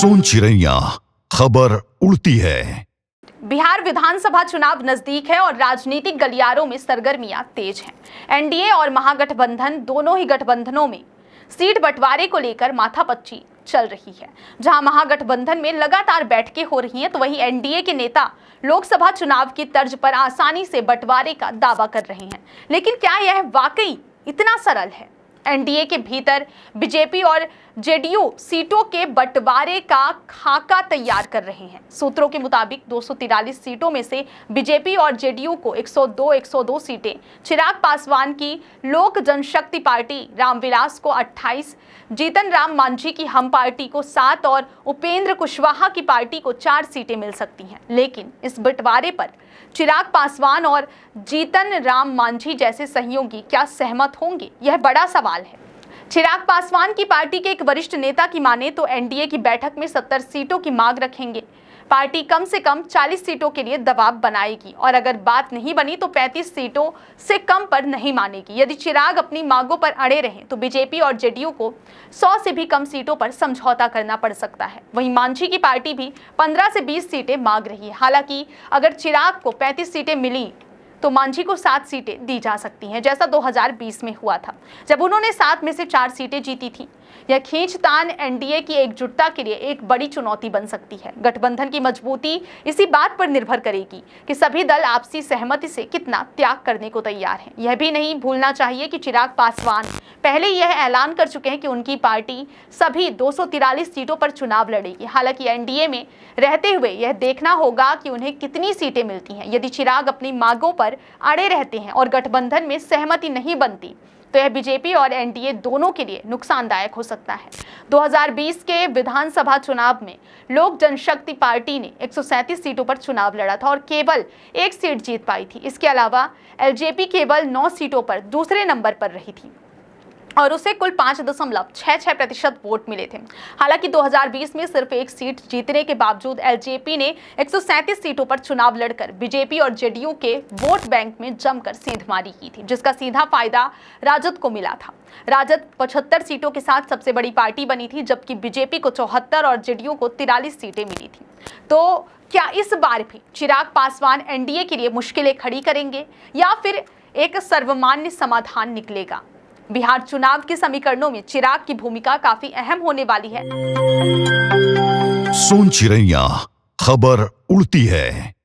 सोन चिड़ैया खबर उड़ती है। बिहार विधानसभा चुनाव नजदीक है और राजनीतिक गलियारों में सरगर्मियां तेज हैं। एनडीए और महागठबंधन दोनों ही गठबंधनों में सीट बंटवारे को लेकर माथापच्ची चल रही है। जहां महागठबंधन में लगातार बैठकें हो रही हैं, तो वहीं एनडीए के नेता लोकसभा चुनाव की तर्ज पर आसानी से बंटवारे का दावा कर रहे हैं। लेकिन क्या यह वाकई इतना सरल है? एनडीए के भीतर बीजेपी और जेडीयू सीटों के बंटवारे का खाका तैयार कर रहे हैं। सूत्रों के मुताबिक 243 सीटों में से बीजेपी और जेडीयू को 102 सीटें, चिराग पासवान की लोक जनशक्ति पार्टी रामविलास को 28, जीतन राम मांझी की हम पार्टी को 7 और उपेंद्र कुशवाहा की पार्टी को 4 सीटें मिल सकती हैं। लेकिन इस बंटवारे पर चिराग पासवान और जीतन राम मांझी जैसे सहयोगी क्या सहमत होंगे, यह बड़ा सवाल है। चिराग पासवान की पार्टी के एक वरिष्ठ नेता की माने तो एनडीए की बैठक में 70 सीटों की मांग रखेंगे। पार्टी कम से कम 40 सीटों के लिए दबाव बनाएगी और अगर बात नहीं बनी तो 35 सीटों से कम पर नहीं मानेगी। यदि चिराग अपनी मांगों पर अड़े रहें तो बीजेपी और जेडीयू को 100 से भी कम सीटों पर समझौता करना पड़ सकता है। वहीं मांझी की पार्टी भी 15 से 20 सीटें मांग रही है। हालांकि अगर चिराग को 35 सीटें मिली तो मांझी को 7 सीटें दी जा सकती हैं, जैसा 2020 में हुआ था जब उन्होंने 7 में से 4 सीटें जीती थी। यह खींचतान एनडीए की एकजुटता के लिए एक बड़ी चुनौती बन सकती है। गठबंधन की मजबूती इसी बात पर निर्भर करेगी कि सभी दल आपसी सहमति से कितना त्याग करने को तैयार हैं। यह भी नहीं भूलना चाहिए कि चिराग पासवान पहले यह ऐलान कर चुके हैं कि उनकी पार्टी सभी 243 सीटों पर चुनाव लड़ेगी। हालांकि एनडीए में रहते हुए यह देखना होगा कि उन्हें कितनी सीटें मिलती हैं। यदि चिराग अपनी मांगों पर अड़े रहते हैं और गठबंधन में सहमति नहीं बनती तो यह बीजेपी और एनडीए दोनों के लिए नुकसानदायक हो सकता है। 2020 के विधानसभा चुनाव में लोक जनशक्ति पार्टी ने 137 सीटों पर चुनाव लड़ा था और केवल 1 सीट जीत पाई थी। इसके अलावा एलजेपी केवल 9 सीटों पर दूसरे नंबर पर रही थी और उसे कुल 5.66% वोट मिले थे। हालांकि 2020 में सिर्फ 1 सीट जीतने के बावजूद एलजेपी ने 137 सीटों पर चुनाव लड़कर बीजेपी और जेडीयू के वोट बैंक में जमकर सेंधमारी की थी, जिसका सीधा फायदा राजद को मिला था। राजद 75 सीटों के साथ सबसे बड़ी पार्टी बनी थी, जबकि बीजेपी को 74 और जेडीयू को 43 सीटें मिली थी। तो क्या इस बार भी चिराग पासवान एनडीए के लिए मुश्किलें खड़ी करेंगे या फिर एक सर्वमान्य समाधान निकलेगा? बिहार चुनाव के समीकरणों में चिराग की भूमिका काफी अहम होने वाली है। सोन चिड़ैया खबर उड़ती है।